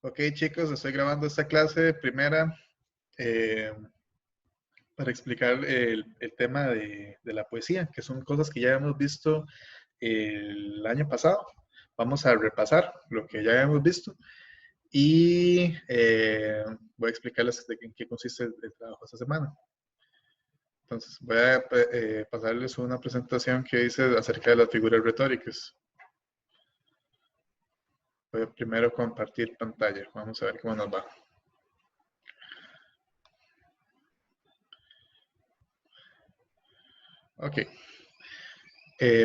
Ok, chicos, estoy grabando esta clase primera eh, para explicar el tema de la poesía, que son cosas que ya hemos visto el año pasado. Vamos a repasar lo que ya hemos visto y voy a explicarles en qué consiste el trabajo esta semana. Entonces, voy a pasarles una presentación que dice acerca de las figuras retóricas. Voy a primero compartir pantalla. Vamos a ver cómo nos va. Ok.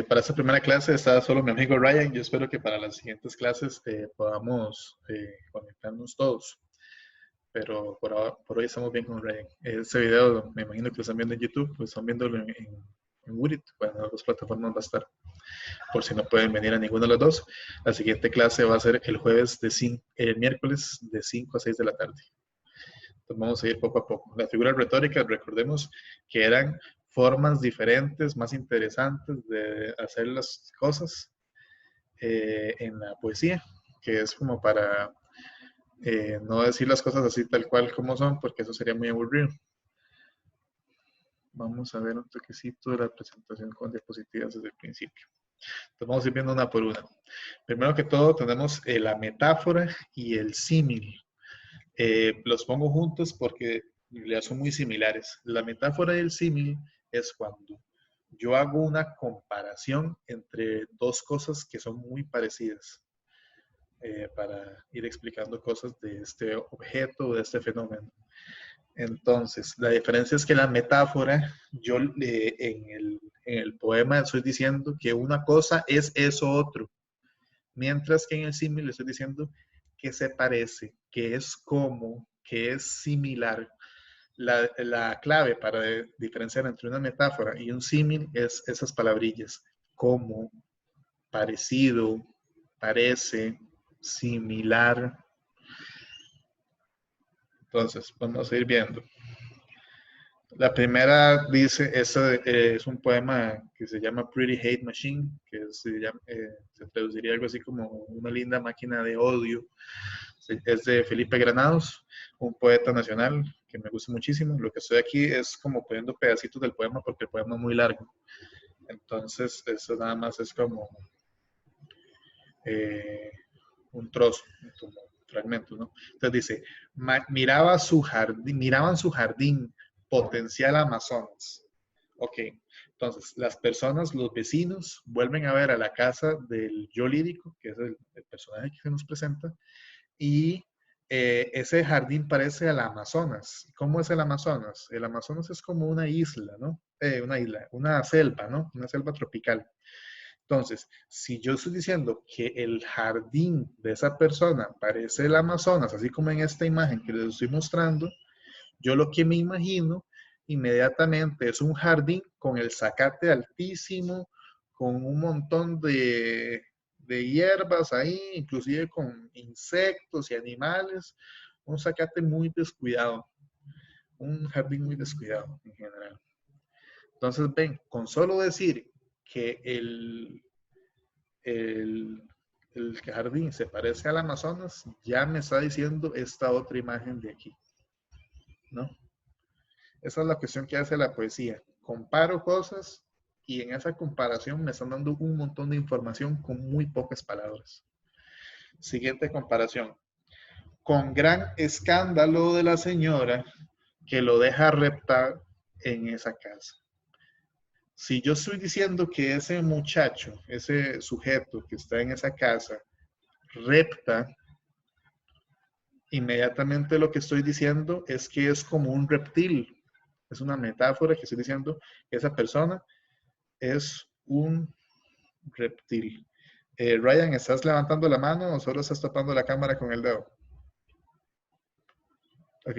Para esta primera clase está solo mi amigo Ryan. Yo espero que para las siguientes clases podamos conectarnos todos. Pero por hoy estamos bien con Ryan. Este video me imagino que lo están viendo en YouTube, lo están viendo en Woodit. Bueno, en las dos plataformas va a estar. Por si no pueden venir a ninguno de los dos. La siguiente clase va a ser el miércoles de 5 a 6 de la tarde. Entonces vamos a ir poco a poco. Las figuras retóricas, recordemos que eran formas diferentes, más interesantes de hacer las cosas en la poesía, que es como para no decir las cosas así tal cual como son, porque eso sería muy aburrido. Vamos a ver un toquecito de la presentación con diapositivas desde el principio. Entonces vamos a ir viendo una por una. Primero que todo tenemos la metáfora y el símil. Los pongo juntos porque ya son muy similares. La metáfora y el símil es cuando yo hago una comparación entre dos cosas que son muy parecidas para ir explicando cosas de este objeto o de este fenómeno. Entonces, la diferencia es que la metáfora, yo en el poema estoy diciendo que una cosa es eso otro, mientras que en el símil le estoy diciendo que se parece, que es como, que es similar. La clave para diferenciar entre una metáfora y un símil es esas palabrillas, como, parecido, parece, similar. Entonces, vamos a ir viendo. La primera dice, es un poema que se llama Pretty Hate Machine, que se traduciría algo así como una linda máquina de odio. Es de Felipe Granados, un poeta nacional que me gusta muchísimo. Lo que estoy aquí es como poniendo pedacitos del poema porque el poema es muy largo. Entonces, eso nada más es como un trozo, como fragmentos, ¿no? Entonces dice, miraban su jardín potencial Amazonas. Ok, entonces las personas, los vecinos, vuelven a ver a la casa del yo lírico, que es el personaje que se nos presenta, y ese jardín parece al Amazonas. ¿Cómo es el Amazonas? El Amazonas es como una isla, ¿no? Una selva, ¿no? Una selva tropical. Entonces, si yo estoy diciendo que el jardín de esa persona parece el Amazonas, así como en esta imagen que les estoy mostrando, yo lo que me imagino inmediatamente es un jardín con el zacate altísimo, con un montón de hierbas ahí, inclusive con insectos y animales, un zacate muy descuidado, un jardín muy descuidado en general. Entonces, ven, con solo decir que el, el jardín se parece al Amazonas, ya me está diciendo esta otra imagen de aquí, ¿no? Esa es la cuestión que hace la poesía. Comparo cosas y en esa comparación me están dando un montón de información con muy pocas palabras. Siguiente comparación. Con gran escándalo de la señora que lo deja reptar en esa casa. Si yo estoy diciendo que ese muchacho, ese sujeto que está en esa casa, repta, inmediatamente lo que estoy diciendo es que es como un reptil. Es una metáfora que estoy diciendo que esa persona es un reptil. Ryan, ¿estás levantando la mano o solo estás tapando la cámara con el dedo? Ok.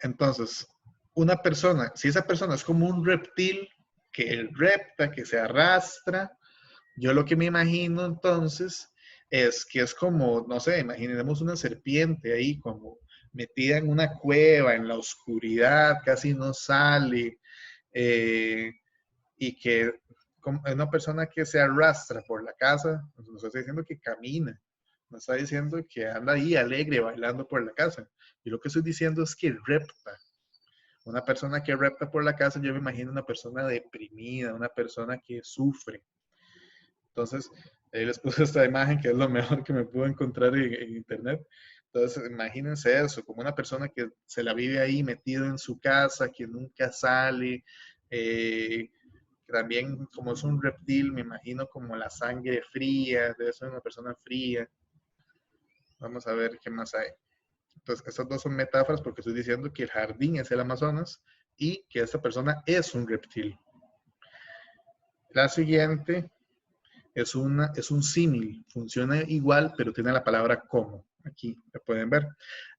Entonces, una persona, si esa persona es como un reptil que repta, que se arrastra, yo lo que me imagino entonces es que es como, no sé, imaginemos una serpiente ahí como metida en una cueva, en la oscuridad, casi no sale, y que una persona que se arrastra por la casa, nos está diciendo que camina, no está diciendo que anda ahí alegre bailando por la casa. Y lo que estoy diciendo es que repta. Una persona que repta por la casa, yo me imagino una persona deprimida, una persona que sufre. Entonces, ahí les puse esta imagen que es lo mejor que me pude encontrar en internet. Entonces, imagínense eso, como una persona que se la vive ahí metido en su casa, que nunca sale, también como es un reptil, me imagino como la sangre fría, debe ser una persona fría. Vamos a ver qué más hay. Entonces, estas dos son metáforas porque estoy diciendo que el jardín es el Amazonas y que esta persona es un reptil. La siguiente es un símil, funciona igual, pero tiene la palabra como. Aquí la pueden ver.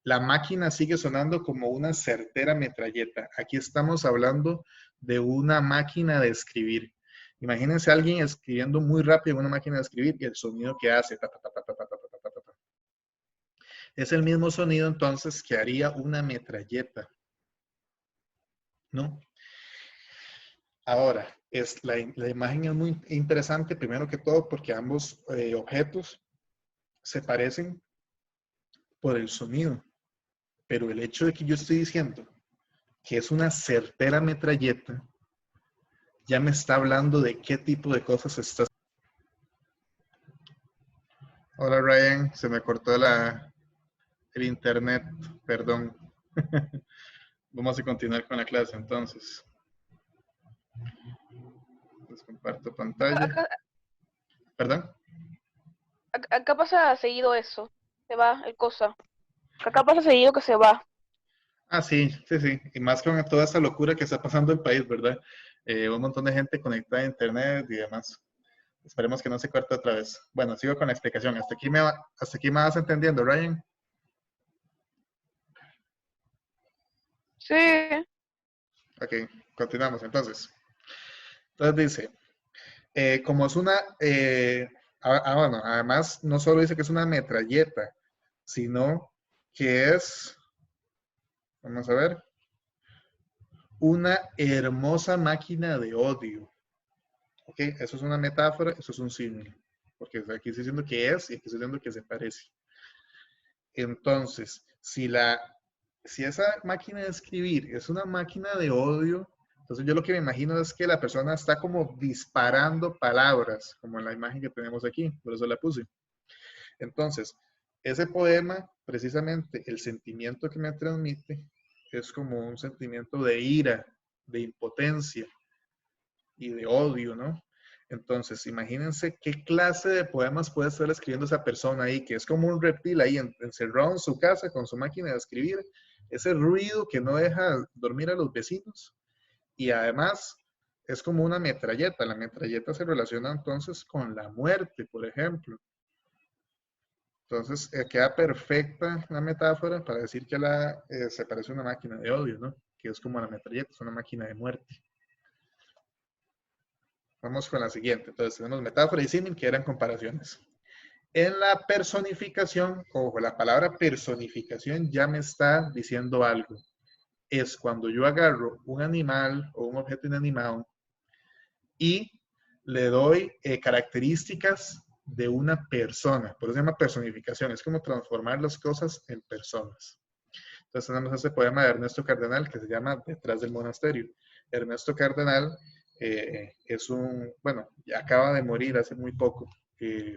La máquina sigue sonando como una certera metralleta. Aquí estamos hablando de una máquina de escribir. Imagínense a alguien escribiendo muy rápido en una máquina de escribir y el sonido que hace. Ta, ta, ta, ta, ta, ta, ta, ta, ta, ta. Es el mismo sonido entonces que haría una metralleta, ¿no? Ahora, la imagen es muy interesante, primero que todo, porque ambos objetos se parecen por el sonido, pero el hecho de que yo estoy diciendo que es una certera metralleta, ya me está hablando de qué tipo de cosas está. Hola Ryan, se me cortó el internet, perdón. Vamos a continuar con la clase entonces. Les comparto pantalla. Acá, ¿Perdón? acá pasa seguido eso. Se va el cosa. Acá pasa seguido que se va. Ah, sí, sí, sí. Y más con toda esta locura que está pasando en el país, ¿verdad? Un montón de gente conectada a internet y demás. Esperemos que no se corte otra vez. Bueno, sigo con la explicación. Hasta aquí me vas entendiendo, Ryan. Sí. Ok, continuamos entonces. Entonces dice, como es una, bueno, además no solo dice que es una metralleta, sino que es, vamos a ver, una hermosa máquina de odio. Ok, eso es una metáfora, eso es un símil, porque aquí estoy diciendo que es y aquí estoy diciendo que se parece. Entonces, si esa máquina de escribir es una máquina de odio, entonces yo lo que me imagino es que la persona está como disparando palabras, como en la imagen que tenemos aquí, por eso la puse. Entonces, ese poema, precisamente, el sentimiento que me transmite es como un sentimiento de ira, de impotencia y de odio, ¿no? Entonces, imagínense qué clase de poemas puede estar escribiendo esa persona ahí, que es como un reptil ahí encerrado en su casa con su máquina de escribir, ese ruido que no deja dormir a los vecinos. Y además, es como una metralleta. La metralleta se relaciona entonces con la muerte, por ejemplo. Entonces, queda perfecta la metáfora para decir que se parece a una máquina de odio, ¿no? Que es como la metralleta, es una máquina de muerte. Vamos con la siguiente. Entonces, tenemos metáfora y símil, que eran comparaciones. En la personificación, ojo, la palabra personificación ya me está diciendo algo. Es cuando yo agarro un animal o un objeto inanimado y le doy características de una persona. Por eso se llama personificación. Es como transformar las cosas en personas. Entonces tenemos este poema de Ernesto Cardenal que se llama Detrás del monasterio. Ernesto Cardenal es bueno, ya acaba de morir hace muy poco.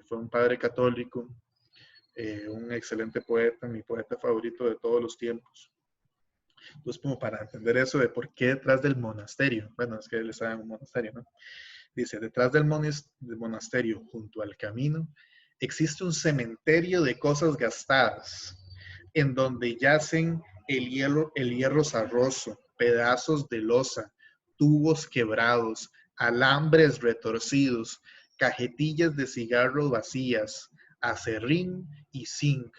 Fue un padre católico, un excelente poeta, mi poeta favorito de todos los tiempos. Entonces, como para entender eso de por qué detrás del monasterio, bueno, es que él estaba en un monasterio, ¿no? Dice, detrás del monasterio, junto al camino, existe un cementerio de cosas gastadas, en donde yacen el hierro zarroso, pedazos de losa, tubos quebrados, alambres retorcidos, cajetillas de cigarros vacías, acerrín y zinc,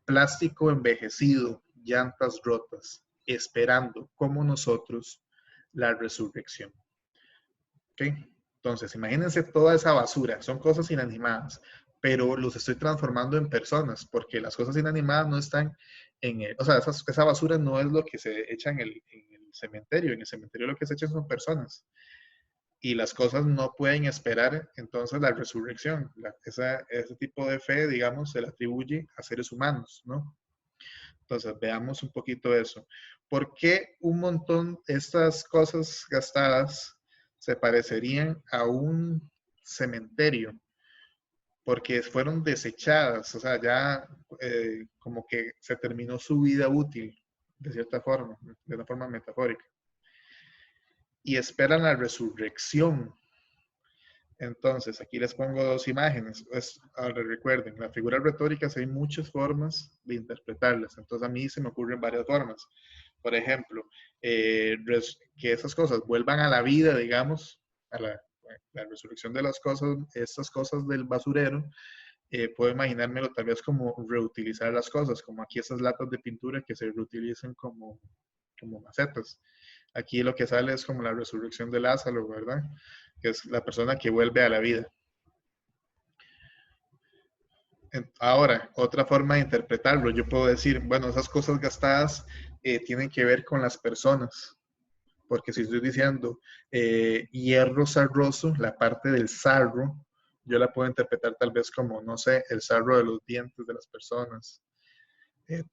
plástico envejecido, llantas rotas, esperando, como nosotros, la resurrección. ¿Ok? Entonces, imagínense toda esa basura, son cosas inanimadas, pero los estoy transformando en personas, porque las cosas inanimadas no están o sea, esa basura no es lo que se echa en el cementerio lo que se echa son personas. y las cosas no pueden esperar entonces la resurrección. Ese tipo de fe, digamos, se le atribuye a seres humanos, ¿no? Entonces, veamos un poquito eso. ¿Por qué un montón de estas cosas gastadas se parecerían a un cementerio? Porque fueron desechadas, o sea, ya como que se terminó su vida útil, de cierta forma, de una forma metafórica. Y esperan la resurrección. Entonces, aquí les pongo dos imágenes. Ahora recuerden, las figuras retóricas hay muchas formas de interpretarlas. Entonces, a mí se me ocurren varias formas. Por ejemplo, que esas cosas vuelvan a la vida, digamos, a la resurrección de las cosas, estas cosas del basurero. Puedo imaginármelo tal vez como reutilizar las cosas, como aquí esas latas de pintura que se reutilizan como macetas. Aquí lo que sale es como la resurrección de Lázaro, ¿verdad? Que es la persona que vuelve a la vida. Ahora, otra forma de interpretarlo, yo puedo decir, bueno, esas cosas gastadas tienen que ver con las personas, porque si estoy diciendo hierro sarroso, la parte del sarro, yo la puedo interpretar tal vez como, no sé, el sarro de los dientes de las personas.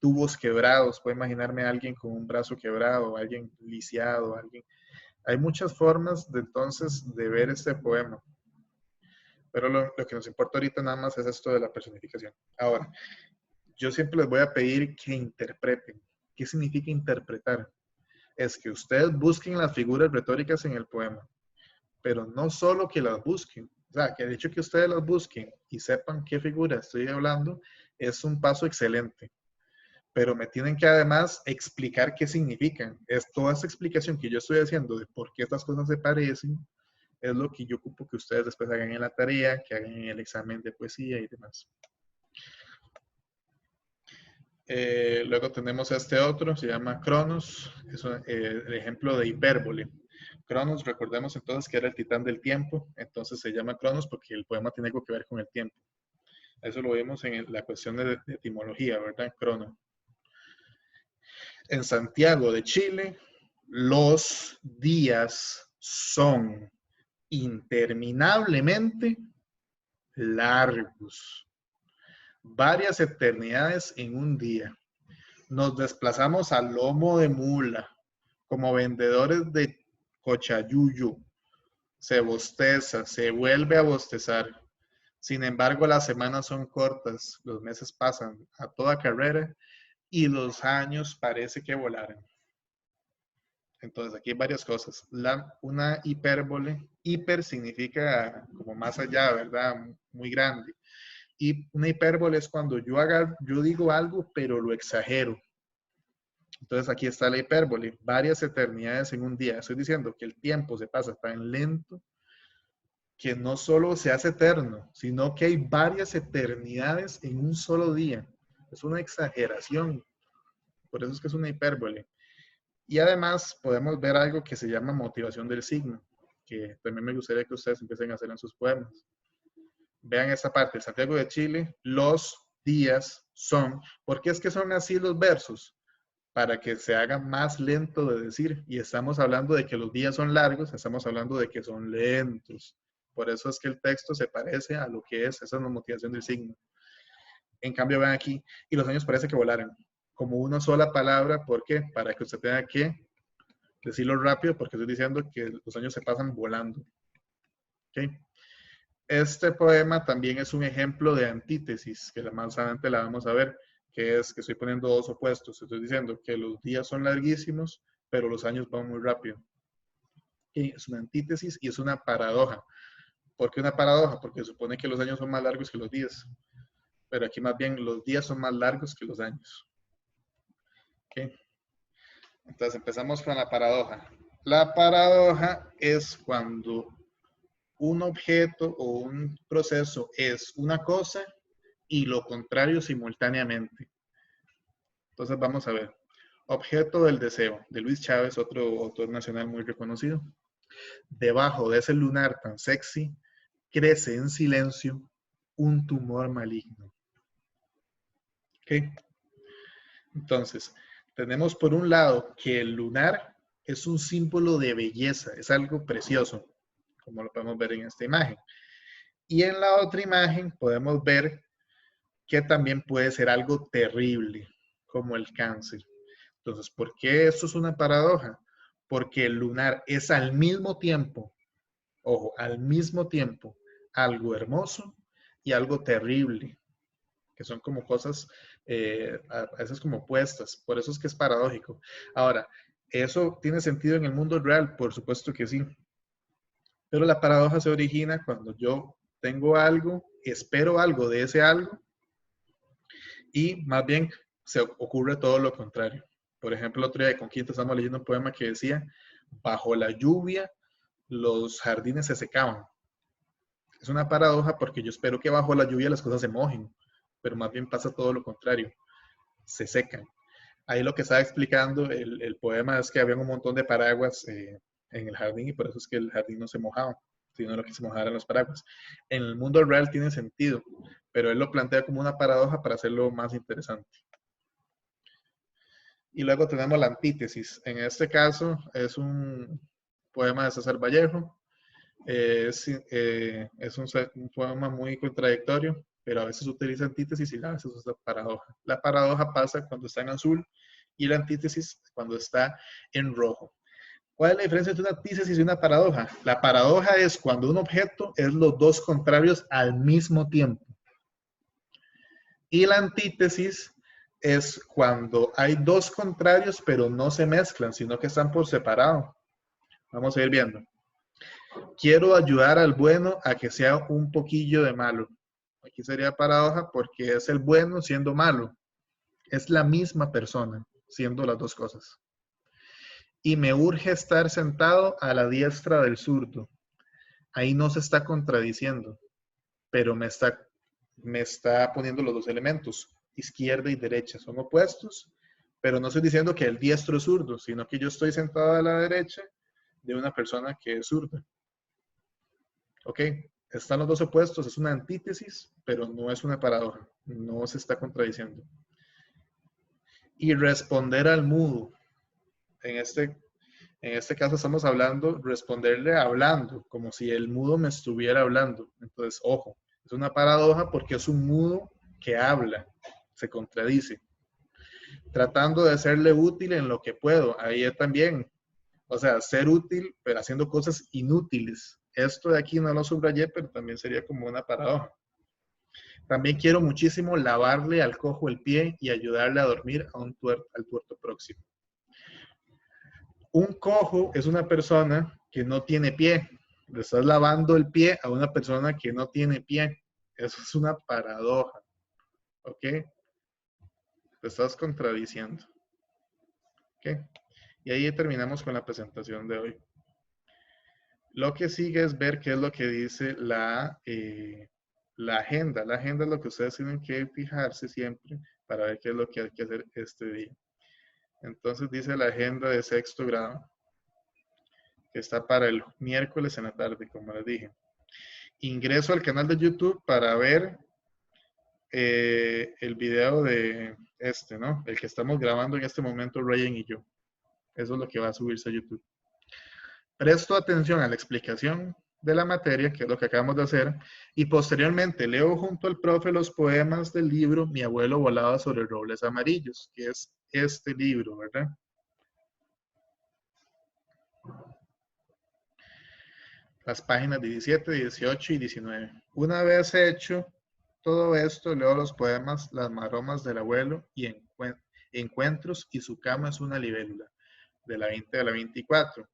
Tubos quebrados, puedo imaginarme a alguien con un brazo quebrado, alguien lisiado, alguien. Hay muchas formas de entonces de ver este poema, pero lo que nos importa ahorita nada más es esto de la personificación. Ahora, yo siempre les voy a pedir que interpreten. ¿Qué significa interpretar? Es que ustedes busquen las figuras retóricas en el poema, pero no solo que las busquen, o sea, que el hecho que ustedes las busquen y sepan qué figura estoy hablando es un paso excelente, pero me tienen que además explicar qué significan. Es toda esa explicación que yo estoy haciendo de por qué estas cosas se parecen, es lo que yo ocupo que ustedes después hagan en la tarea, que hagan en el examen de poesía y demás. Luego tenemos este otro, se llama Cronos, es el ejemplo de hipérbole. Cronos, recordemos entonces que era el titán del tiempo, entonces se llama Cronos porque el poema tiene algo que ver con el tiempo. Eso lo vimos en la cuestión de etimología, ¿verdad? Crono. En Santiago de Chile, los días son interminablemente largos. Varias eternidades en un día. Nos desplazamos al lomo de mula, como vendedores de cochayuyo. Se bosteza, se vuelve a bostezar. Sin embargo, las semanas son cortas, los meses pasan a toda carrera y los años parece que volaran. Entonces, aquí hay varias cosas. Una hipérbole, hiper significa como más allá, ¿verdad? Muy grande. Y una hipérbole es cuando yo digo algo, pero lo exagero. Entonces, aquí está la hipérbole, varias eternidades en un día. Estoy diciendo que el tiempo se pasa tan lento que no solo se hace eterno, sino que hay varias eternidades en un solo día. Es una exageración. Por eso es que es una hipérbole. Y además podemos ver algo que se llama motivación del signo, que también me gustaría que ustedes empiecen a hacer en sus poemas. Vean esa parte, Santiago de Chile, los días son. ¿Por qué es que son así los versos? Para que se haga más lento de decir. Y estamos hablando de que los días son largos, estamos hablando de que son lentos. Por eso es que el texto se parece a lo que es, esa es la motivación del signo. En cambio, vean aquí, y los años parece que volaran, como una sola palabra. ¿Por qué? Para que usted tenga que decirlo rápido, porque estoy diciendo que los años se pasan volando. ¿Okay? Este poema también es un ejemplo de antítesis, que más adelante la vamos a ver, que es que estoy poniendo dos opuestos. Estoy diciendo que los días son larguísimos, pero los años van muy rápido. ¿Okay? Es una antítesis y es una paradoja. ¿Por qué una paradoja? Porque supone que los años son más largos que los días. Pero aquí más bien los días son más largos que los años. ¿Okay? Entonces empezamos con la paradoja. La paradoja es cuando un objeto o un proceso es una cosa y lo contrario simultáneamente. Entonces vamos a ver. Objeto del deseo, de Luis Chávez, otro autor nacional muy reconocido. Debajo de ese lunar tan sexy, crece en silencio un tumor maligno. ¿Ok? Entonces, tenemos por un lado que el lunar es un símbolo de belleza, es algo precioso. como lo podemos ver en esta imagen. Y en la otra imagen podemos ver que también puede ser algo terrible, como el cáncer. Entonces, ¿por qué esto es una paradoja? Porque el lunar es al mismo tiempo, ojo, al mismo tiempo, algo hermoso y algo terrible, que son como cosas a veces como opuestas. Por eso es que es paradójico. Ahora, ¿eso tiene sentido en el mundo real? Por supuesto que sí. Pero la paradoja se origina cuando yo tengo algo, espero algo de ese algo, y más bien se ocurre todo lo contrario. Por ejemplo, el otro día de Conquista estamos leyendo un poema que decía, bajo la lluvia los jardines se secaban. Es una paradoja porque yo espero que bajo la lluvia las cosas se mojen, pero más bien pasa todo lo contrario, se secan. Ahí lo que estaba explicando el poema es que había un montón de paraguas en el jardín y por eso es que el jardín no se mojaba, sino lo que se mojaran los paraguas. En el mundo real tiene sentido, pero él lo plantea como una paradoja para hacerlo más interesante. Y luego tenemos la antítesis. En este caso es un poema de César Vallejo. Es un poema muy contradictorio, pero a veces utiliza antítesis y a veces usa paradoja. La paradoja pasa cuando está en azul y la antítesis cuando está en rojo. ¿Cuál es la diferencia entre una antítesis y una paradoja? La paradoja es cuando un objeto es los dos contrarios al mismo tiempo. Y la antítesis es cuando hay dos contrarios, pero no se mezclan, sino que están por separado. Vamos a ir viendo. Quiero ayudar al bueno a que sea un poquillo de malo. Aquí sería paradoja porque es el bueno siendo malo. Es la misma persona siendo las dos cosas. Y me urge estar sentado a la diestra del zurdo. Ahí no se está contradiciendo, pero me está poniendo los dos elementos, izquierda y derecha. Son opuestos, pero no estoy diciendo que el diestro es zurdo, sino que yo estoy sentado a la derecha de una persona que es zurda. ¿Ok? Están los dos opuestos, es una antítesis, pero no es una paradoja, no se está contradiciendo. Y responder al mudo. En este caso estamos hablando, responderle hablando, como si el mudo me estuviera hablando. Entonces, ojo, es una paradoja porque es un mudo que habla, se contradice. Tratando de serle útil en lo que puedo, ahí también. O sea, ser útil, pero haciendo cosas inútiles. Esto de aquí no lo subrayé, pero también sería como una paradoja. También quiero muchísimo lavarle al cojo el pie y ayudarle a dormir al tuerto próximo. Un cojo es una persona que no tiene pie. Le estás lavando el pie a una persona que no tiene pie. Eso es una paradoja. ¿Ok? Te estás contradiciendo. ¿Ok? Y ahí terminamos con la presentación de hoy. Lo que sigue es ver qué es lo que dice la agenda. La agenda es lo que ustedes tienen que fijarse siempre para ver qué es lo que hay que hacer este día. Entonces dice la agenda de sexto grado, que está para el miércoles en la tarde, como les dije. Ingreso al canal de YouTube para ver el video de ¿no? El que estamos grabando en este momento, Ryan y yo. Eso es lo que va a subirse a YouTube. Presto atención a la explicación de la materia, que es lo que acabamos de hacer, y posteriormente leo junto al profe los poemas del libro Mi abuelo volaba sobre robles amarillos, que es este libro, ¿verdad? Las páginas 17, 18 y 19. Una vez hecho todo esto, leo los poemas Las maromas del abuelo y Encuentros y su cama es una libélula, de la 20 a la 24.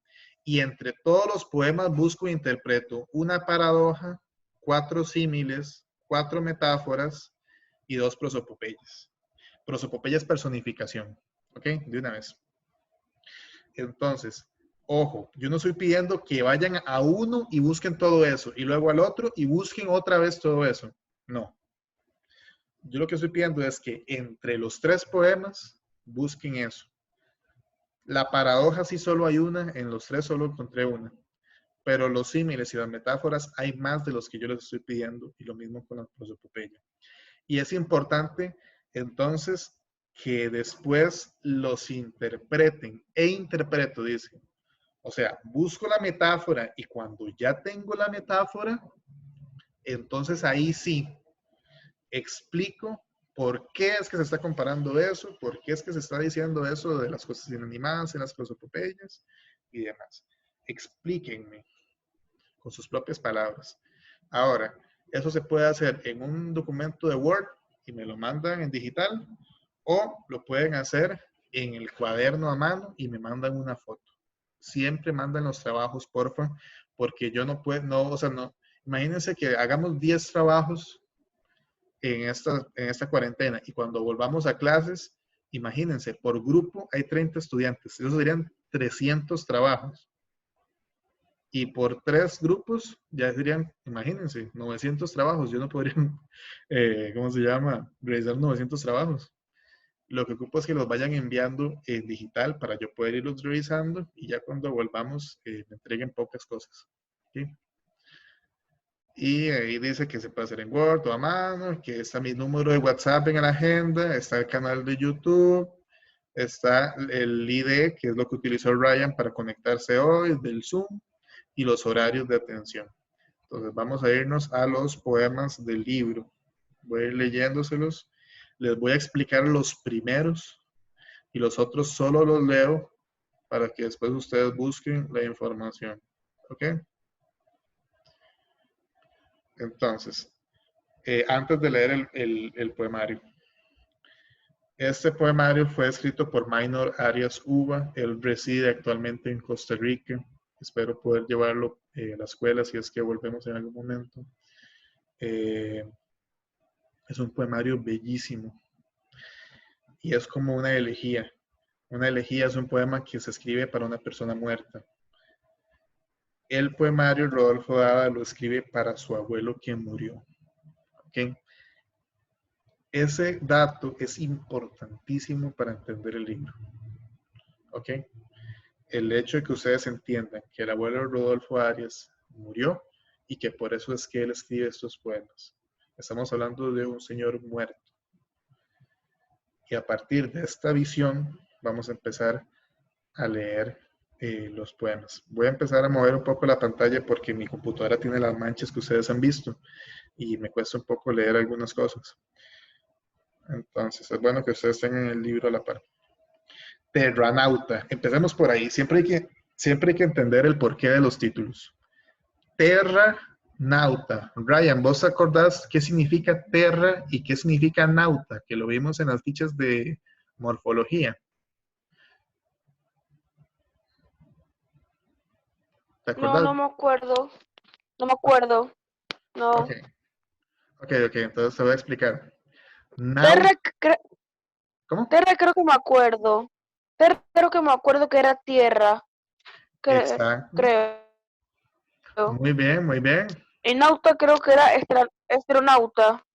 Y entre todos los poemas busco e interpreto una paradoja, 4 símiles, 4 metáforas y 2 prosopopeyas. Prosopopeya es personificación, ¿ok? De una vez. Entonces, ojo, yo no estoy pidiendo que vayan a uno y busquen todo eso, y luego al otro y busquen otra vez todo eso. No. Yo lo que estoy pidiendo es que entre los 3 poemas busquen eso. La paradoja sí solo hay una, en los 3 solo encontré una. Pero los símiles y las metáforas hay más de los que yo les estoy pidiendo, y lo mismo con la prosopopeya. Y es importante, entonces, que después los interpreten, e interpreto, dice. O sea, busco la metáfora y cuando ya tengo la metáfora, entonces ahí sí explico por qué es que se está comparando eso, por qué es que se está diciendo eso de las cosas inanimadas en las prosopopeyas y demás. Explíquenme con sus propias palabras. Ahora, eso se puede hacer en un documento de Word y me lo mandan en digital, o lo pueden hacer en el cuaderno a mano y me mandan una foto. Siempre mandan los trabajos, porfa, porque yo no puedo, no, o sea, no. Imagínense que hagamos 10 trabajos en esta cuarentena y cuando volvamos a clases, imagínense, por grupo hay 30 estudiantes, esos serían 300 trabajos. Y por 3 grupos ya serían, imagínense, 900 trabajos. Yo no podría, ¿cómo se llama? Realizar 900 trabajos. Lo que ocupo es que los vayan enviando en digital para yo poder irlos revisando y ya cuando volvamos me entreguen pocas cosas. ¿Sí? Y ahí dice que se puede hacer en Word o a mano, que está mi número de WhatsApp en la agenda, está el canal de YouTube, está el ID, que es lo que utilizó Ryan para conectarse hoy, del Zoom, y los horarios de atención. Entonces vamos a irnos a los poemas del libro. Voy a ir leyéndoselos. Les voy a explicar los primeros y los otros solo los leo para que después ustedes busquen la información. ¿Ok? Entonces, antes de leer el poemario. Este poemario fue escrito por Minor Arias Uva. Él reside actualmente en Costa Rica. Espero poder llevarlo a la escuela si es que volvemos en algún momento. Es un poemario bellísimo y es como una elegía. Una elegía es un poema que se escribe para una persona muerta. El poemario Rodolfo Dada lo escribe para su abuelo quien murió. ¿Okay? Ese dato es importantísimo para entender el libro. ¿Ok? El hecho de que ustedes entiendan que el abuelo Rodolfo Arias murió y que por eso es que él escribe estos poemas. Estamos hablando de un señor muerto. Y a partir de esta visión vamos a empezar a leer los poemas. Voy a empezar a mover un poco la pantalla porque mi computadora tiene las manchas que ustedes han visto y me cuesta un poco leer algunas cosas. Entonces, es bueno que ustedes tengan el libro a la par. Terranauta. Empecemos por ahí. Siempre hay que entender el porqué de los títulos. Terranauta. Ryan, ¿vos acordás qué significa terra y qué significa nauta? Que lo vimos en las fichas de morfología. ¿Te No, acordás? no me acuerdo. No me acuerdo. No. Ok, ok, entonces te voy a explicar. Terra, Nauta, ¿cómo? Terra creo que me acuerdo. Terra creo que me acuerdo que era tierra. Exacto. Creo. Muy bien, muy bien. Y nauta creo que era astronauta.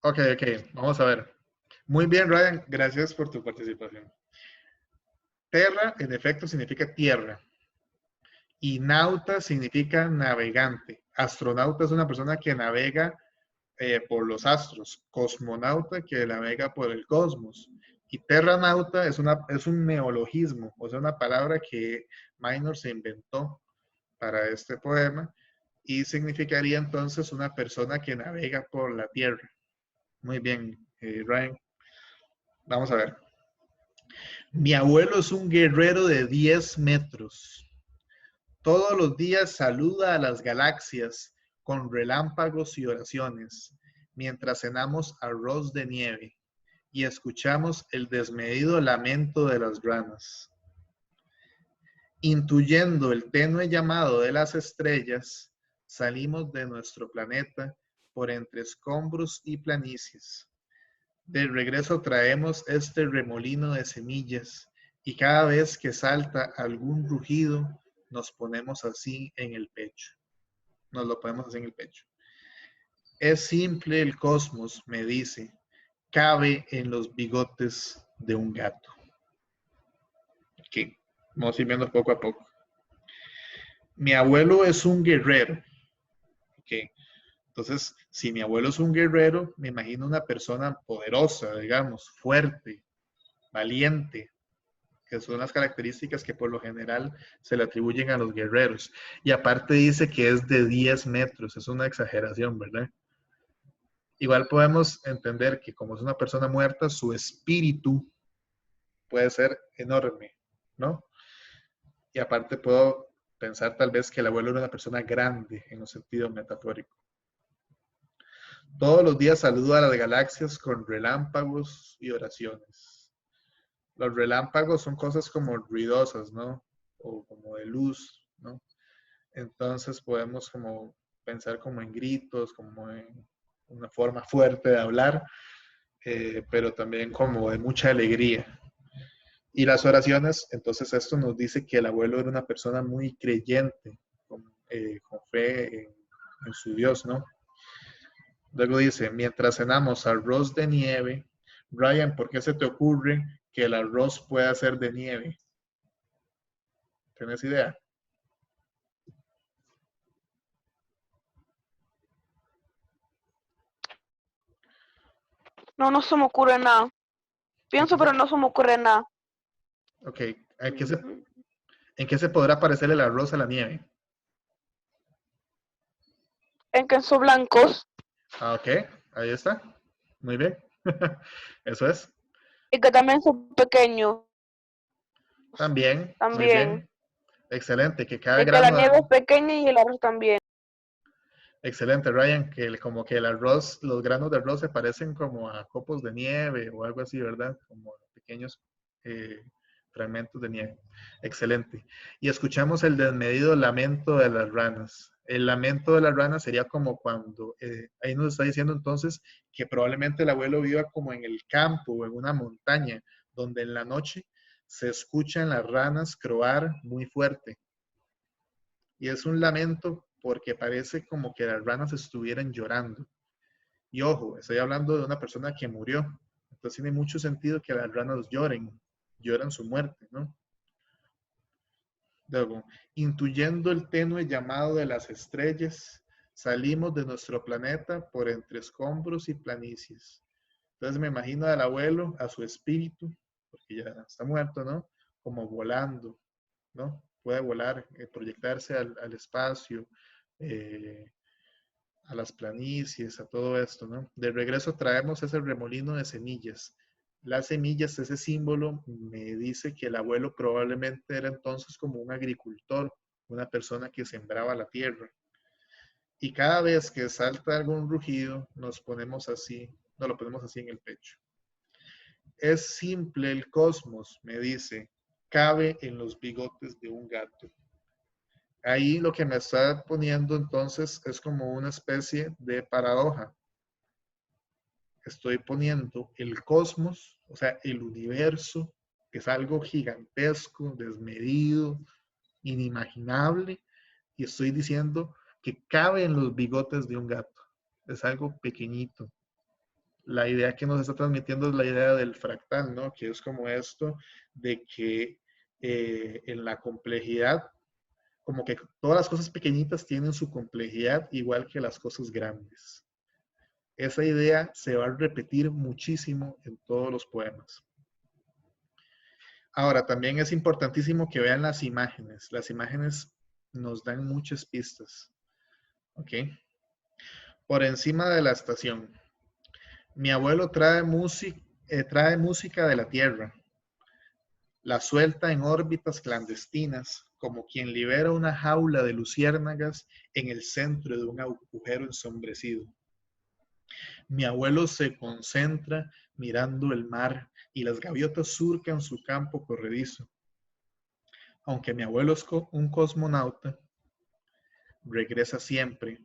Ok, vamos a ver. Muy bien, Ryan, gracias por tu participación. Terra, en efecto, significa tierra. Y nauta significa navegante. Astronauta es una persona que navega por los astros. Cosmonauta que navega por el cosmos. Y terranauta es un neologismo, o sea, una palabra que Minor se inventó para este poema y significaría entonces una persona que navega por la tierra. Muy bien, Ryan. Vamos a ver. Mi abuelo es un guerrero de 10 metros. Todos los días saluda a las galaxias con relámpagos y oraciones, mientras cenamos arroz de nieve y escuchamos el desmedido lamento de las ranas. Intuyendo el tenue llamado de las estrellas, salimos de nuestro planeta por entre escombros y planicies. De regreso traemos este remolino de semillas y cada vez que salta algún rugido, nos ponemos así en el pecho. Nos lo ponemos así en el pecho. Es simple el cosmos, me dice, cabe en los bigotes de un gato. Ok, vamos a ir viendo poco a poco. Mi abuelo es un guerrero. Ok, entonces, si mi abuelo es un guerrero, me imagino una persona poderosa, digamos, fuerte, valiente. que son las características que por lo general se le atribuyen a los guerreros. Y aparte dice que es de 10 metros, es una exageración, ¿verdad? Igual podemos entender que como es una persona muerta, su espíritu puede ser enorme, ¿no? Y aparte puedo pensar tal vez que el abuelo era una persona grande en un sentido metafórico. Todos los días saluda a las galaxias con relámpagos y oraciones. Los relámpagos son cosas como ruidosas, ¿no? O como de luz, ¿no? Entonces podemos como pensar como en gritos, como en una forma fuerte de hablar, pero también como de mucha alegría. Y las oraciones, entonces esto nos dice que el abuelo era una persona muy creyente, con fe en su Dios, ¿no? Luego dice, mientras cenamos arroz de nieve, Ryan, ¿por qué se te ocurre que el arroz pueda ser de nieve? ¿Tienes idea? No, no se me ocurre nada. Pienso, pero no se me ocurre nada. Ok, ¿en qué se podrá parecer el arroz a la nieve? En que son blancos Ah, ok, ahí está. Muy bien. Eso es. y que también son pequeños. También, muy También. bien. Excelente, que cada Y que la grano, nieve es pequeña y el arroz también. excelente, Ryan, que como que el arroz, los granos de arroz se parecen como a copos de nieve o algo así, ¿verdad? Como pequeños eh, fragmentos de nieve. Excelente. Y escuchamos el desmedido lamento de las ranas. El lamento de las ranas sería como cuando, ahí nos está diciendo entonces que probablemente el abuelo viva como en el campo o en una montaña, donde en la noche se escuchan las ranas croar muy fuerte. Y es un lamento porque parece como que las ranas estuvieran llorando. Y ojo, estoy hablando de una persona que murió. Entonces tiene mucho sentido que las ranas lloren, lloran su muerte, ¿no? Luego, intuyendo el tenue llamado de las estrellas, salimos de nuestro planeta por entre escombros y planicies. Entonces me imagino al abuelo, a su espíritu, porque ya está muerto, ¿no? Como volando, ¿no? Puede volar, proyectarse al espacio, eh, a las planicies, a todo esto, ¿no? De regreso traemos ese remolino de semillas. Las semillas, ese símbolo me dice que el abuelo probablemente era entonces como un agricultor, una persona que sembraba la tierra. Y cada vez que salta algún rugido, nos ponemos así, nos lo ponemos así en el pecho. Es simple el cosmos, me dice, cabe en los bigotes de un gato. Ahí lo que me está poniendo entonces es como una especie de paradoja. Estoy poniendo el cosmos, o sea, el universo, que es algo gigantesco, desmedido, inimaginable, y estoy diciendo que cabe en los bigotes de un gato. Es algo pequeñito. La idea que nos está transmitiendo es la idea del fractal, ¿no? Que es como esto de que en la complejidad, como que todas las cosas pequeñitas tienen su complejidad igual que las cosas grandes. Esa idea se va a repetir muchísimo en todos los poemas. Ahora, también es importantísimo que vean las imágenes. Las imágenes nos dan muchas pistas. ¿Ok? Por encima de la estación. Mi abuelo trae música de la tierra. La suelta en órbitas clandestinas, como quien libera una jaula de luciérnagas en el centro de un agujero ensombrecido. Mi abuelo se concentra mirando el mar y las gaviotas surcan su campo corredizo. Aunque mi abuelo es un cosmonauta, regresa siempre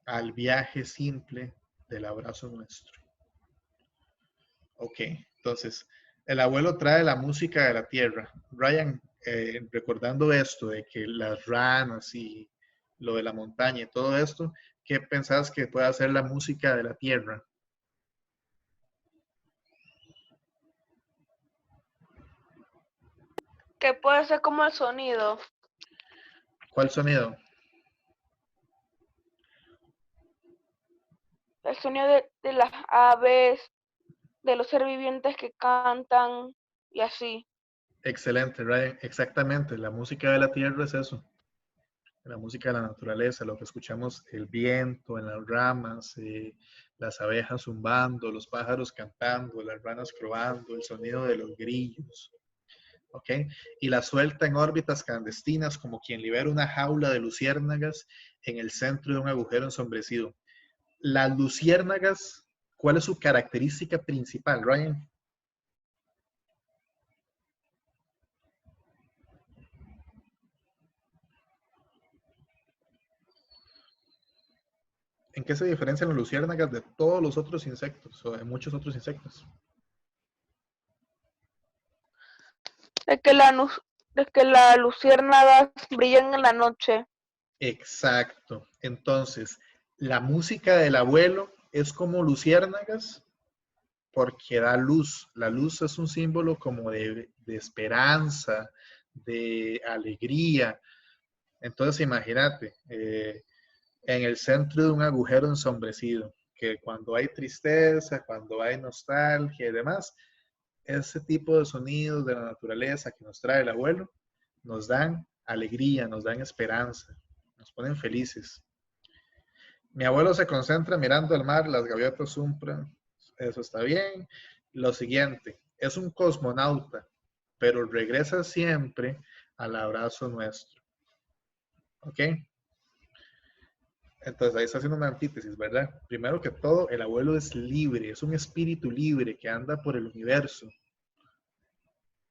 al viaje simple del abrazo nuestro. Ok, entonces, el abuelo trae la música de la tierra. Ryan, recordando esto de que las ranas y lo de la montaña y todo esto, ¿qué pensás que puede hacer la música de la tierra? Que puede ser como el sonido. ¿Cuál sonido? El sonido de las aves, de los seres vivientes que cantan y así. Excelente, Ryan. Exactamente. La música de la tierra es eso. La música de la naturaleza, lo que escuchamos, el viento en las ramas, las abejas zumbando, los pájaros cantando, las ranas croando, el sonido de los grillos. ¿Ok? Y la suelta en órbitas clandestinas como quien libera una jaula de luciérnagas en el centro de un agujero ensombrecido. Las luciérnagas, ¿cuál es su característica principal, Ryan? ¿En qué se diferencian las luciérnagas de todos los otros insectos o de muchos otros insectos? Es que es que las luciérnagas brillan en la noche. Exacto. Entonces, la música del abuelo es como luciérnagas porque da luz. La luz es un símbolo como de esperanza, de alegría. Entonces, imagínate, en el centro de un agujero ensombrecido, que cuando hay tristeza, cuando hay nostalgia y demás, ese tipo de sonidos de la naturaleza que nos trae el abuelo nos dan alegría, nos dan esperanza, nos ponen felices. Mi abuelo se concentra mirando el mar, las gaviotas zumpran, eso está bien. Lo siguiente, es un cosmonauta, pero regresa siempre al abrazo nuestro. ¿Ok? Entonces ahí está haciendo una antítesis, ¿verdad? Primero que todo, el abuelo es libre, es un espíritu libre que anda por el universo.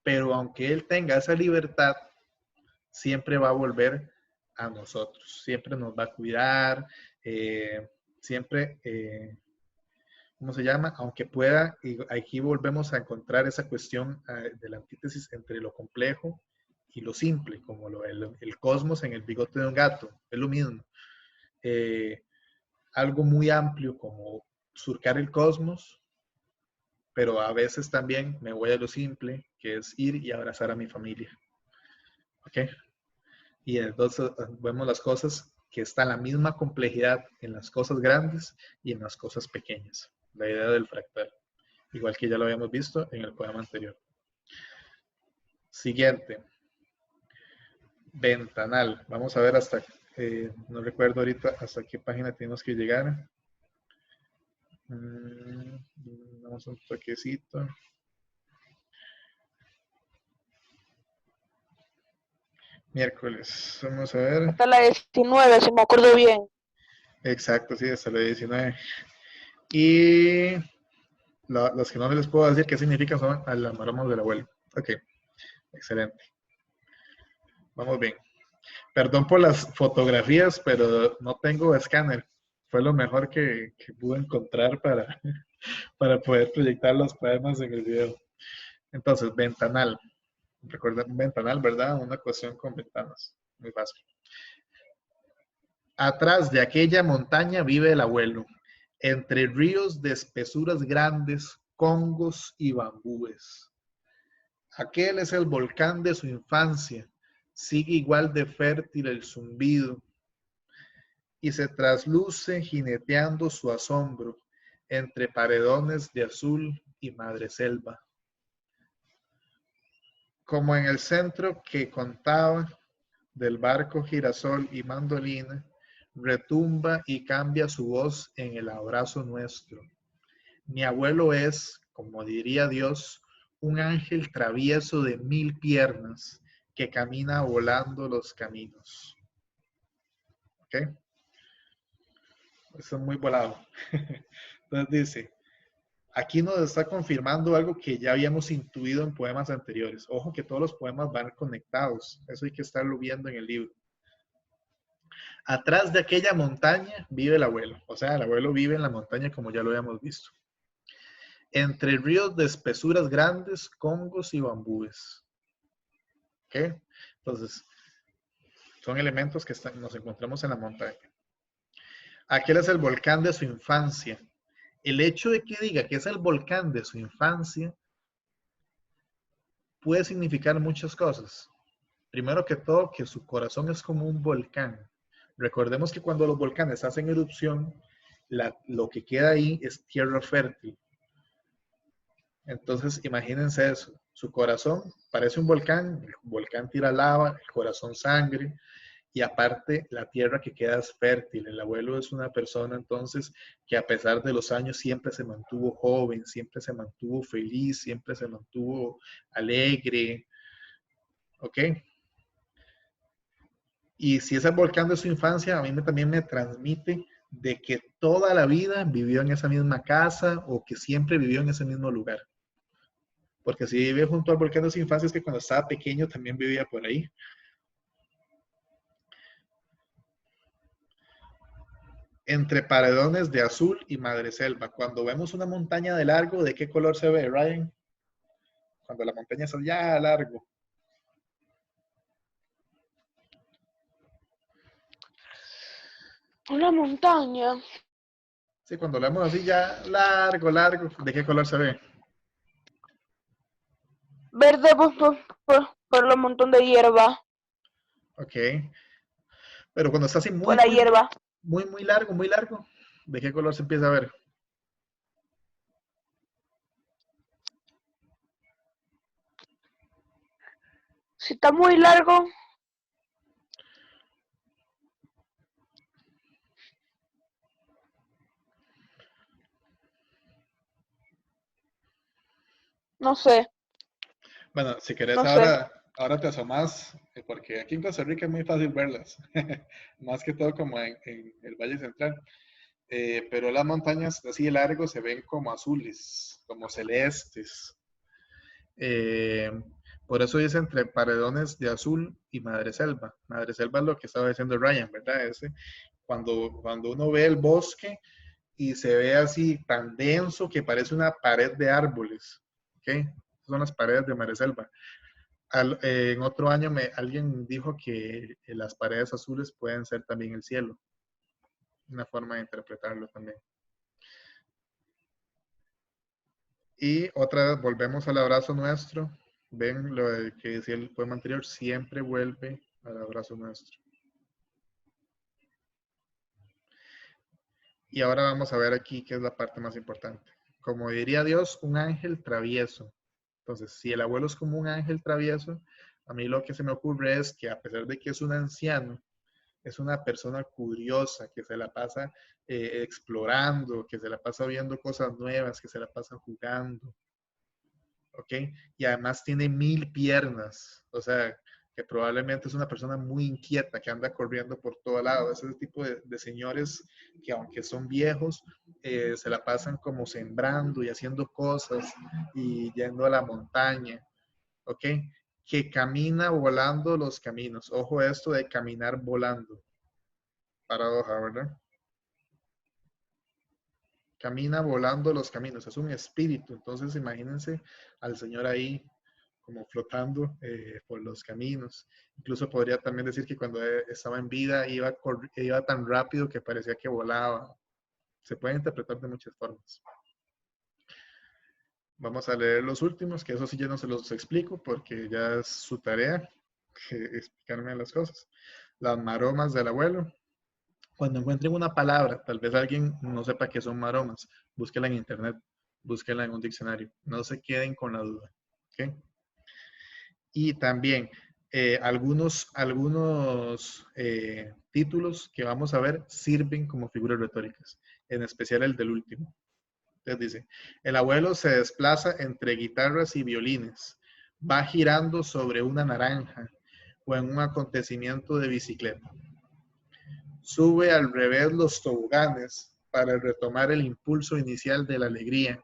Pero aunque él tenga esa libertad, siempre va a volver a nosotros, siempre nos va a cuidar, siempre, ¿cómo se llama? Aunque pueda, y aquí volvemos a encontrar esa cuestión de la antítesis entre lo complejo y lo simple, como el cosmos en el bigote de un gato, es lo mismo. Algo muy amplio como surcar el cosmos, pero a veces también me voy a lo simple, que es ir y abrazar a mi familia. ¿Ok? Y entonces vemos las cosas que está la misma complejidad en las cosas grandes y en las cosas pequeñas. La idea del fractal. Igual que ya lo habíamos visto en el poema anterior. Siguiente. Ventanal. Vamos a ver hasta, no recuerdo ahorita hasta qué página tenemos que llegar. Vamos un toquecito. Miércoles. Vamos a ver. Hasta la 19, si me acuerdo bien. Exacto, sí, hasta la 19. Y los que no les puedo decir qué significan son las maromas del abuelo. Ok, excelente. Vamos bien. Perdón por las fotografías, pero no tengo escáner. Fue lo mejor que pude encontrar para poder proyectar los poemas en el video. Entonces, ventanal. Recuerden, ventanal, ¿verdad? Una ecuación con ventanas. Muy fácil. Atrás de aquella montaña vive el abuelo, entre ríos de espesuras grandes, congos y bambúes. Aquel es el volcán de su infancia, sigue igual de fértil el zumbido y se trasluce jineteando su asombro entre paredones de azul y madreselva. Como en el centro que contaba del barco girasol y mandolina, retumba y cambia su voz en el abrazo nuestro. Mi abuelo es, como diría Dios, un ángel travieso de 1000 piernas que camina volando los caminos. ¿Ok? Eso es muy volado. Entonces dice, aquí nos está confirmando algo que ya habíamos intuido en poemas anteriores. Ojo que todos los poemas van conectados. Eso hay que estarlo viendo en el libro. Atrás de aquella montaña vive el abuelo. O sea, el abuelo vive en la montaña como ya lo habíamos visto. Entre ríos de espesuras grandes, congos y bambúes. ¿Ok? Entonces, son elementos que nos encontramos en la montaña. Aquel es el volcán de su infancia. El hecho de que diga que es el volcán de su infancia puede significar muchas cosas. Primero que todo, que su corazón es como un volcán. Recordemos que cuando los volcanes hacen erupción, lo que queda ahí es tierra fértil. Entonces, imagínense eso. Su corazón parece un volcán, el volcán tira lava, el corazón sangre, y aparte la tierra que queda es fértil. El abuelo es una persona entonces que a pesar de los años siempre se mantuvo joven, siempre se mantuvo feliz, siempre se mantuvo alegre, ¿ok? Y si ese volcán de su infancia, a mí también me transmite de que toda la vida vivió en esa misma casa o que siempre vivió en ese mismo lugar. Porque si vive junto al volcán de su infancia es que cuando estaba pequeño también vivía por ahí. Entre paredones de azul y madreselva. Cuando vemos una montaña de largo, ¿de qué color se ve, Ryan? Cuando la montaña está ya largo. Una montaña. Sí, cuando lo vemos así ya largo, largo, ¿de qué color se ve? Verde por los montón de hierba. Ok. Pero cuando está así Por la hierba. muy largo, ¿de qué color se empieza a ver? Si está muy largo, no sé, Bueno, si querés no sé. ahora te asomas, porque aquí en Costa Rica es muy fácil verlas, más que todo como en el Valle Central. Pero las montañas así de largo se ven como azules, como celestes. Eh, por eso dice entre paredones de azul y madreselva. Madreselva es lo que estaba diciendo Ryan, ¿verdad? Cuando uno ve el bosque y se ve así tan denso que parece una pared de árboles. ¿Ok? Son las paredes de madreselva. En otro año alguien dijo que las paredes azules pueden ser también el cielo. Una forma de interpretarlo también. Y otra vez volvemos al abrazo nuestro. Ven lo que decía el poema anterior, siempre vuelve al abrazo nuestro. Y ahora vamos a ver aquí qué es la parte más importante. Como diría Dios, un ángel travieso. Entonces, si el abuelo es como un ángel travieso, a mí lo que se me ocurre es que a pesar de que es un anciano, es una persona curiosa que se la pasa explorando, que se la pasa viendo cosas nuevas, que se la pasa jugando. ¿Ok? Y además tiene 1000 piernas, o sea, que probablemente es una persona muy inquieta, que anda corriendo por todo lado. Es ese tipo de señores que aunque son viejos, se la pasan como sembrando y haciendo cosas y yendo a la montaña, ¿ok? Que camina volando los caminos. Ojo esto de caminar volando. Paradoja, ¿verdad? Camina volando los caminos, es un espíritu. Entonces imagínense al Señor ahí como flotando por los caminos. Incluso podría también decir que cuando estaba en vida iba tan rápido que parecía que volaba. Se puede interpretar de muchas formas. Vamos a leer los últimos, que eso sí ya no se los explico porque ya es su tarea explicarme las cosas. Las maromas del abuelo. Cuando encuentren una palabra, tal vez alguien no sepa qué son maromas, búsquela en internet, búsquela en un diccionario. No se queden con la duda. ¿Okay? Y también algunos títulos que vamos a ver sirven como figuras retóricas, en especial el del último. Entonces dice, el abuelo se desplaza entre guitarras y violines, va girando sobre una naranja o en un acontecimiento de bicicleta. Sube al revés los toboganes para retomar el impulso inicial de la alegría.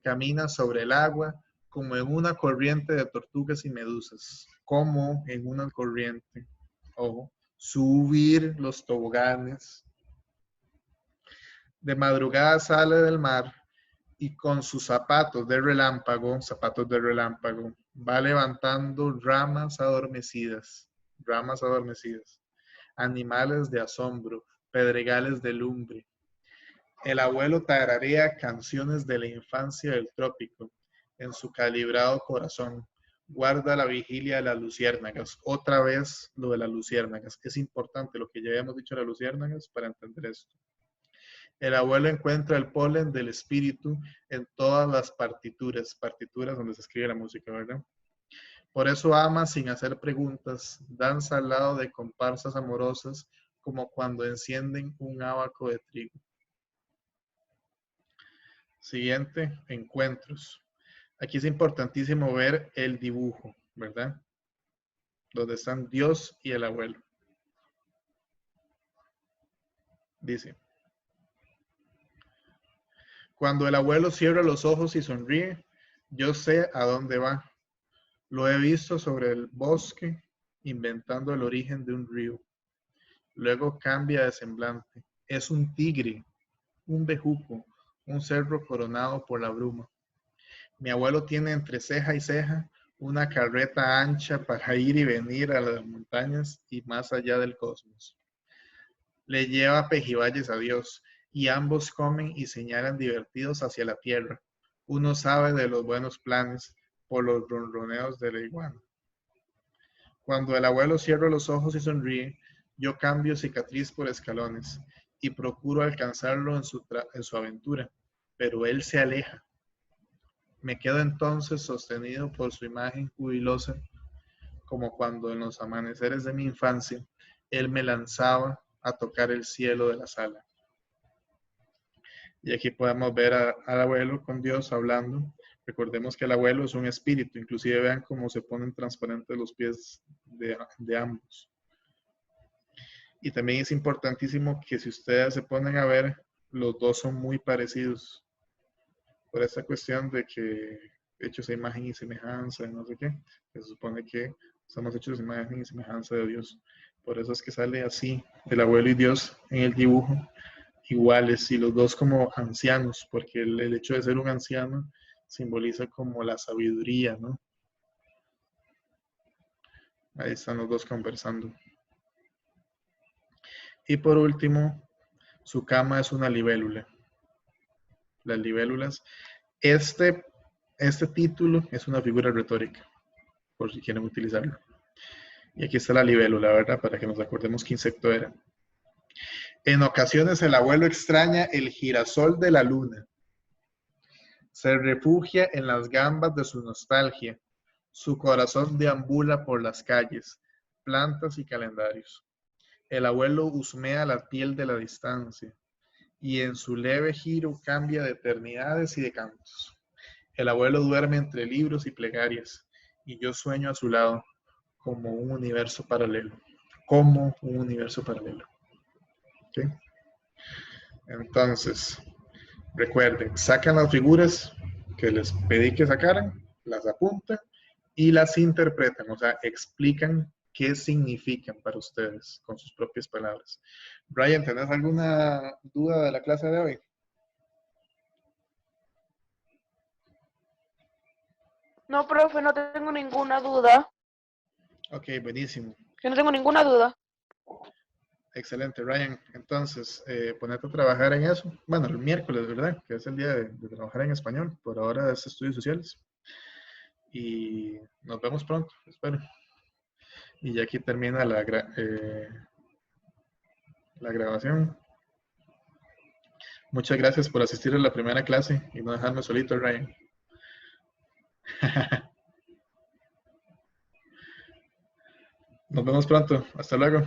Camina sobre el agua como en una corriente de tortugas y medusas. Como en una corriente. Ojo. Subir los toboganes. De madrugada sale del mar y con sus zapatos de relámpago, va levantando ramas adormecidas, animales de asombro, pedregales de lumbre. El abuelo tararea canciones de la infancia del trópico en su calibrado corazón. Guarda la vigilia de las luciérnagas. Otra vez lo de las luciérnagas. Es importante lo que ya habíamos dicho de las luciérnagas para entender esto. El abuelo encuentra el polen del espíritu en todas las partituras donde se escribe la música, ¿verdad? Por eso ama sin hacer preguntas, danza al lado de comparsas amorosas, como cuando encienden un ábaco de trigo. Siguiente, encuentros. Aquí es importantísimo ver el dibujo, ¿verdad? Donde están Dios y el abuelo. Dice, cuando el abuelo cierra los ojos y sonríe, yo sé a dónde va. Lo he visto sobre el bosque, inventando el origen de un río. Luego cambia de semblante. Es un tigre, un bejuco, un cerro coronado por la bruma. Mi abuelo tiene entre ceja y ceja una carreta ancha para ir y venir a las montañas y más allá del cosmos. Le lleva pejibayes a Dios y ambos comen y señalan divertidos hacia la tierra. Uno sabe de los buenos planes por los ronroneos de la iguana. Cuando el abuelo cierra los ojos y sonríe, yo cambio cicatriz por escalones y procuro alcanzarlo en su aventura, pero él se aleja. Me quedo entonces sostenido por su imagen jubilosa, como cuando en los amaneceres de mi infancia él me lanzaba a tocar el cielo de la sala. Y aquí podemos ver al abuelo con Dios hablando. Recordemos que el abuelo es un espíritu, inclusive vean cómo se ponen transparentes los pies de ambos. Y también es importantísimo que si ustedes se ponen a ver, los dos son muy parecidos. Por esta cuestión de que hechos a imagen y semejanza, no sé qué, se supone que somos hechos a imagen y semejanza de Dios. Por eso es que sale así, el abuelo y Dios en el dibujo, iguales, y los dos como ancianos, porque el hecho de ser un anciano simboliza como la sabiduría, ¿no? Ahí están los dos conversando. Y por último, su cama es una libélula. Las libélulas. Este título es una figura retórica, por si quieren utilizarlo. Y aquí está la libélula, ¿verdad? Para que nos acordemos qué insecto era. En ocasiones el abuelo extraña el girasol de la luna. Se refugia en las gambas de su nostalgia. Su corazón deambula por las calles, plantas y calendarios. El abuelo husmea la piel de la distancia y en su leve giro cambia de eternidades y de cantos. El abuelo duerme entre libros y plegarias y yo sueño a su lado como un universo paralelo. Como un universo paralelo. ¿Okay? Entonces, recuerden, sacan las figuras que les pedí que sacaran, las apuntan y las interpretan, o sea, explican qué significan para ustedes con sus propias palabras. Brian, ¿tenés alguna duda de la clase de hoy? No, profe, no tengo ninguna duda. Ok, buenísimo. Yo no tengo ninguna duda. Excelente, Ryan. Entonces, ponete a trabajar en eso. Bueno, el miércoles, ¿verdad? Que es el día de trabajar en español. Por ahora es estudios sociales. Y nos vemos pronto, espero. Y ya aquí termina la grabación. Muchas gracias por asistir a la primera clase y no dejarme solito, Ryan. Nos vemos pronto. Hasta luego.